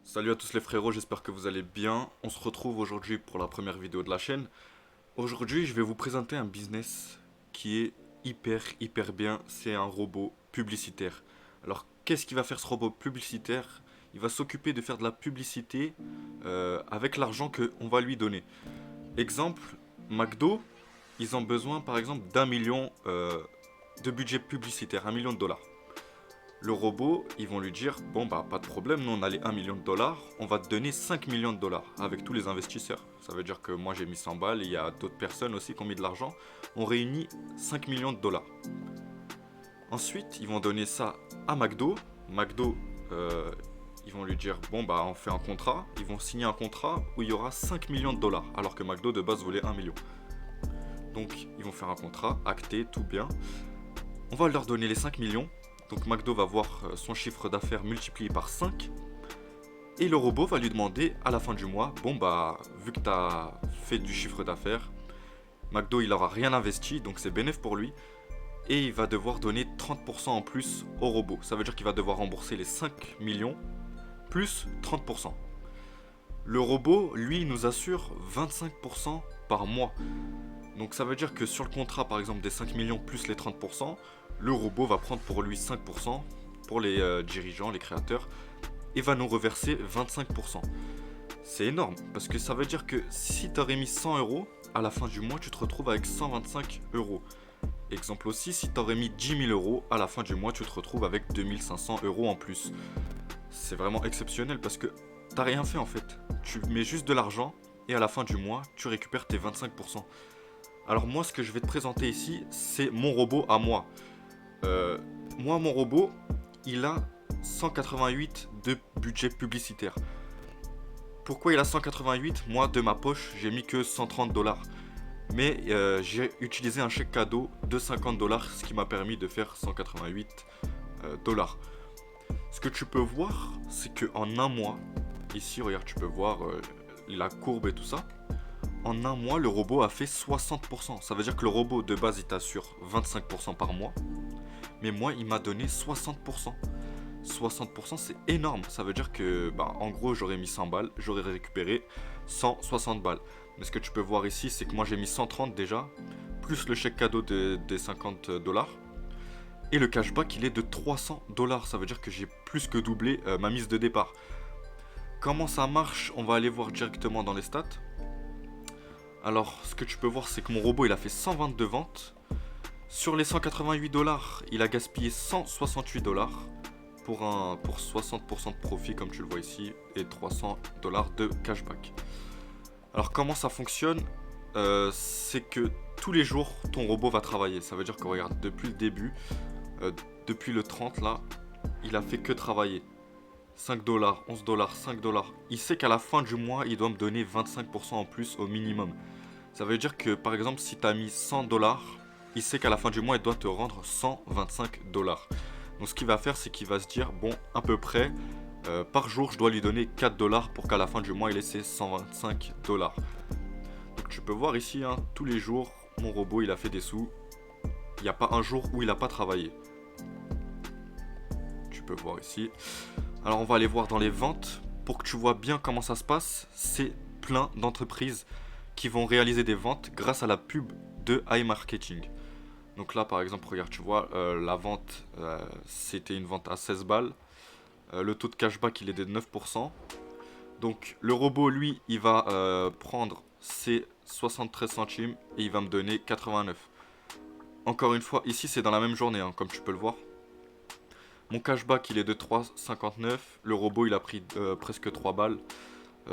Salut à tous les frérots, j'espère que vous allez bien. On se retrouve aujourd'hui pour la première vidéo de la chaîne. Aujourd'hui, je vais vous présenter un business qui est hyper bien. C'est un robot publicitaire. Alors, qu'est-ce qu'il va faire ce robot publicitaire? Il va s'occuper de faire de la publicité avec l'argent qu'on va lui donner. Exemple, McDo, ils ont besoin par exemple d'1 million de budget publicitaire, 1 million de dollars. Le robot, ils vont lui dire, bon bah pas de problème, nous on a les 1 million de dollars, on va te donner 5 millions de dollars avec tous les investisseurs. Ça veut dire que moi j'ai mis 100 balles, et il y a d'autres personnes aussi qui ont mis de l'argent. On réunit 5 millions de dollars. Ensuite, ils vont donner ça à McDo. McDo, ils vont lui dire, bon bah on fait un contrat. Ils vont signer un contrat où il y aura 5 millions de dollars, alors que McDo de base voulait 1 million. Donc ils vont faire un contrat, acté, tout bien. On va leur donner les 5 millions. Donc McDo va voir son chiffre d'affaires multiplié par 5. Et le robot va lui demander à la fin du mois, bon bah vu que tu as fait du chiffre d'affaires, McDo il aura rien investi, donc c'est bénéf pour lui. Et il va devoir donner 30% en plus au robot. Ça veut dire qu'il va devoir rembourser les 5 millions plus 30%. Le robot, lui, nous assure 25% par mois. Donc ça veut dire que sur le contrat par exemple des 5 millions plus les 30%, le robot va prendre pour lui 5% pour les dirigeants, les créateurs, et va nous reverser 25%. C'est énorme, parce que ça veut dire que si tu aurais mis 100 euros, à la fin du mois, tu te retrouves avec 125 euros. Exemple aussi, si tu aurais mis 10 000 euros, à la fin du mois, tu te retrouves avec 2500 euros en plus. C'est vraiment exceptionnel, parce que t'as rien fait en fait. Tu mets juste de l'argent, et à la fin du mois, tu récupères tes 25%. Alors moi, ce que je vais te présenter ici, c'est mon robot à moi. Moi, mon robot, il a 188 de budget publicitaire. Pourquoi il a 188? Moi, de ma poche, j'ai mis que 130 dollars. Mais j'ai utilisé un chèque cadeau de 50 dollars, ce qui m'a permis de faire 188 dollars. Ce que tu peux voir, c'est qu'en un mois, ici, regarde, tu peux voir la courbe et tout ça. En un mois, le robot a fait 60%. Ça veut dire que le robot de base, il t'assure 25% par mois. Mais moi, il m'a donné 60%. 60%, c'est énorme. Ça veut dire que, bah, en gros, j'aurais mis 100 balles, j'aurais récupéré 160 balles. Mais ce que tu peux voir ici, c'est que moi, j'ai mis 130 déjà, plus le chèque cadeau des 50 dollars. Et le cashback, il est de 300 dollars. Ça veut dire que j'ai plus que doublé ma mise de départ. Comment ça marche? On va aller voir directement dans les stats. Alors, ce que tu peux voir, c'est que mon robot, il a fait 122 ventes. Sur les 188 dollars, il a gaspillé 168 dollars pour 60% de profit, comme tu le vois ici, et 300 dollars de cashback. Alors, comment ça fonctionne? C'est que tous les jours, ton robot va travailler. Ça veut dire que, regarde, depuis le début, depuis le 30 là, il a fait que travailler. 5 dollars, 11 dollars, 5 dollars. Il sait qu'à la fin du mois, il doit me donner 25% en plus au minimum. Ça veut dire que, par exemple, si tu as mis 100 dollars, il sait qu'à la fin du mois, il doit te rendre 125 dollars. Donc ce qu'il va faire, c'est qu'il va se dire, bon, à peu près, par jour, je dois lui donner 4 dollars pour qu'à la fin du mois, il ait ses 125 dollars. Donc tu peux voir ici, hein, tous les jours, mon robot, il a fait des sous. Il n'y a pas un jour où il n'a pas travaillé. Tu peux voir ici. Alors on va aller voir dans les ventes. Pour que tu vois bien comment ça se passe, c'est plein d'entreprises qui vont réaliser des ventes grâce à la pub de iMarketing. Donc là par exemple, regarde, tu vois, la vente, c'était une vente à 16 balles. Le taux de cashback, il est de 9%. Donc le robot, lui, il va prendre ses 73 centimes et il va me donner 89. Encore une fois, ici c'est dans la même journée, hein, comme tu peux le voir. Mon cashback, il est de 3,59. Le robot, il a pris presque 3 balles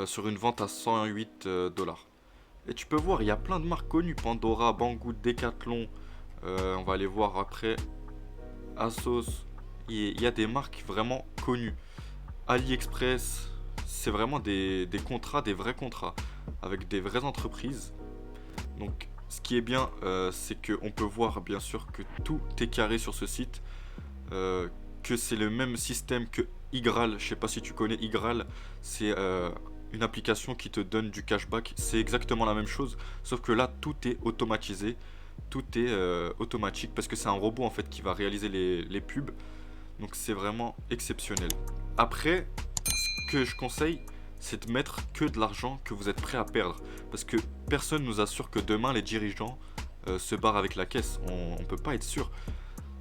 sur une vente à 108 dollars. Et tu peux voir, il y a plein de marques connues. Pandora, Banggood, Decathlon. On va aller voir après. Asos. Il y a des marques vraiment connues. AliExpress. C'est vraiment des contrats, des vrais contrats. Avec des vraies entreprises. Donc, ce qui est bien, c'est qu'on peut voir, bien sûr, que tout est carré sur ce site. Que c'est le même système que Igral. Je sais pas si tu connais Igral. C'est une application qui te donne du cashback. C'est exactement la même chose, sauf que là tout est automatisé, tout est automatique parce que c'est un robot en fait qui va réaliser les pubs. Donc c'est vraiment exceptionnel. Après, ce que je conseille, c'est de mettre que de l'argent que vous êtes prêt à perdre. Parce que personne nous assure que demain les dirigeants se barrent avec la caisse. On ne peut pas être sûr.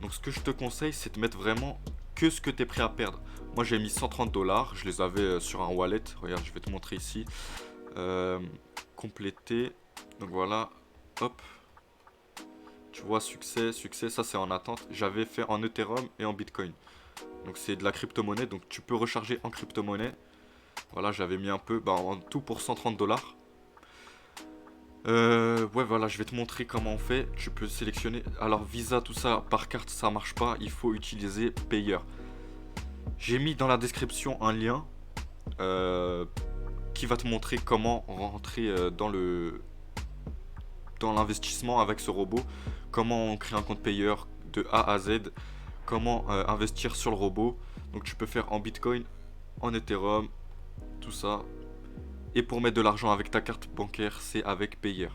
Donc ce que je te conseille, c'est de mettre vraiment que ce que tu es prêt à perdre. Moi j'ai mis 130 dollars, je les avais sur un wallet. Regarde, je vais te montrer ici. Compléter. Donc voilà, hop. Tu vois, succès, succès, ça c'est en attente. J'avais fait en Ethereum et en Bitcoin. Donc c'est de la crypto-monnaie, donc tu peux recharger en crypto-monnaie. Voilà, j'avais mis un peu, en tout pour 130 dollars. Ouais, voilà, je vais te montrer comment on fait. Tu peux sélectionner. Alors, Visa, tout ça, par carte, ça marche pas. Il faut utiliser Payer. J'ai mis dans la description un lien qui va te montrer comment rentrer dans l'investissement avec ce robot. Comment on crée un compte Payer de A à Z. Comment investir sur le robot. Donc, tu peux faire en Bitcoin, en Ethereum, tout ça. Et pour mettre de l'argent avec ta carte bancaire, c'est avec Payer.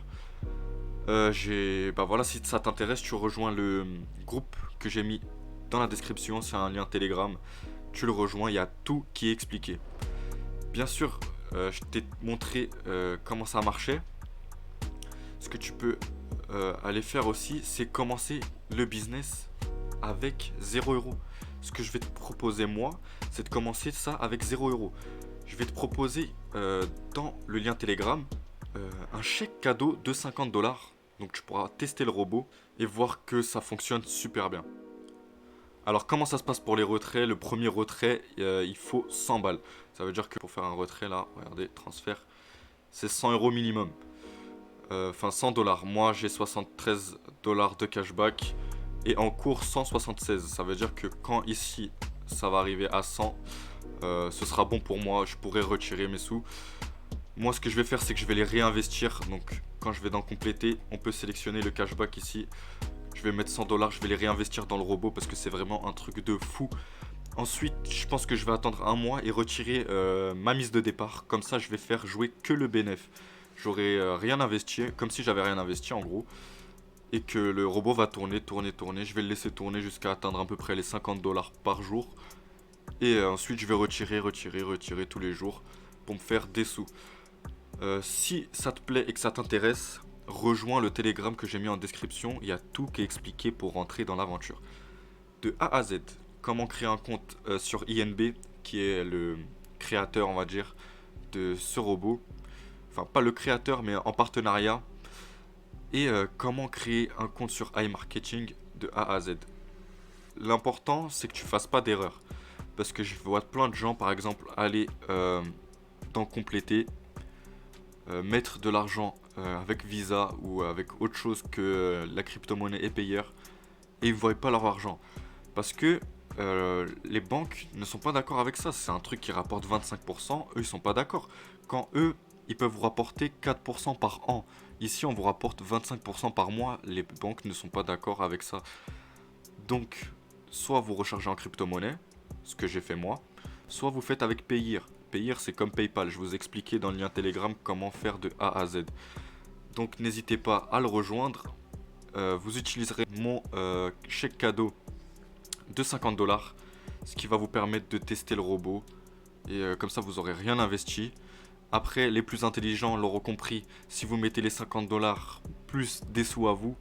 Voilà, si ça t'intéresse, tu rejoins le groupe que j'ai mis dans la description. C'est un lien Telegram. Tu le rejoins, il y a tout qui est expliqué. Bien sûr, je t'ai montré comment ça marchait. Ce que tu peux aller faire aussi, c'est commencer le business avec 0 €. Ce que je vais te proposer moi, c'est de commencer ça avec 0 €. Je vais te proposer dans le lien Telegram un chèque cadeau de 50 dollars. Donc tu pourras tester le robot et voir que ça fonctionne super bien. Alors comment ça se passe pour les retraits? Le premier retrait, il faut 100 balles. Ça veut dire que pour faire un retrait là, regardez, transfert, c'est 100 € minimum. Enfin 100 dollars. Moi j'ai 73 dollars de cashback et en cours 176. Ça veut dire que quand ici ça va arriver à 100, ce sera bon pour moi, je pourrai retirer mes sous. Moi ce que je vais faire, c'est que je vais les réinvestir. Donc quand je vais dans compléter, on peut sélectionner le cashback ici. Je vais mettre 100 dollars, je vais les réinvestir dans le robot parce que c'est vraiment un truc de fou. Ensuite, je pense que je vais attendre un mois et retirer ma mise de départ. Comme ça, je vais faire jouer que le bénéf. J'aurai rien investi, comme si j'avais rien investi en gros. Et que le robot va tourner, tourner, tourner. Je vais le laisser tourner jusqu'à atteindre à peu près les 50 dollars par jour. Et ensuite, je vais retirer, retirer, retirer tous les jours pour me faire des sous. Si ça te plaît et que ça t'intéresse, rejoins le Telegram que j'ai mis en description. Il y a tout qui est expliqué pour rentrer dans l'aventure. De A à Z, comment créer un compte sur INB, qui est le créateur, on va dire, de ce robot. Enfin, pas le créateur, mais en partenariat. Et comment créer un compte sur iMarketing de A à Z. L'important, c'est que tu fasses pas d'erreur. Parce que je vois plein de gens, par exemple, aller dans compléter, mettre de l'argent avec Visa ou avec autre chose que la crypto-monnaie et Payer, et ils ne voient pas leur argent. Parce que les banques ne sont pas d'accord avec ça. C'est un truc qui rapporte 25%, eux ils sont pas d'accord. Quand eux, ils peuvent vous rapporter 4% par an. Ici, on vous rapporte 25% par mois. Les banques ne sont pas d'accord avec ça. Donc, soit vous rechargez en crypto-monnaie, ce que j'ai fait moi, soit vous faites avec Payer. Payer, c'est comme PayPal. Je vous expliquais dans le lien Telegram comment faire de A à Z. Donc, n'hésitez pas à le rejoindre. Vous utiliserez mon chèque cadeau de 50 dollars, ce qui va vous permettre de tester le robot. Et comme ça, vous n'aurez rien investi. Après, les plus intelligents l'auront compris. Si vous mettez les 50 dollars plus des sous à vous,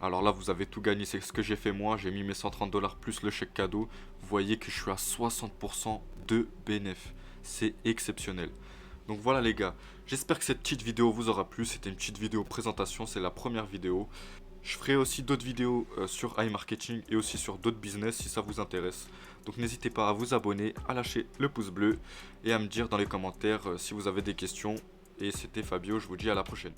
alors là, vous avez tout gagné. C'est ce que j'ai fait moi. J'ai mis mes 130 dollars plus le chèque cadeau. Vous voyez que je suis à 60% de bénéf. C'est exceptionnel. Donc voilà les gars. J'espère que cette petite vidéo vous aura plu. C'était une petite vidéo présentation. C'est la première vidéo. Je ferai aussi d'autres vidéos sur iMarketing et aussi sur d'autres business si ça vous intéresse. Donc n'hésitez pas à vous abonner, à lâcher le pouce bleu et à me dire dans les commentaires si vous avez des questions. Et c'était Fabio, je vous dis à la prochaine.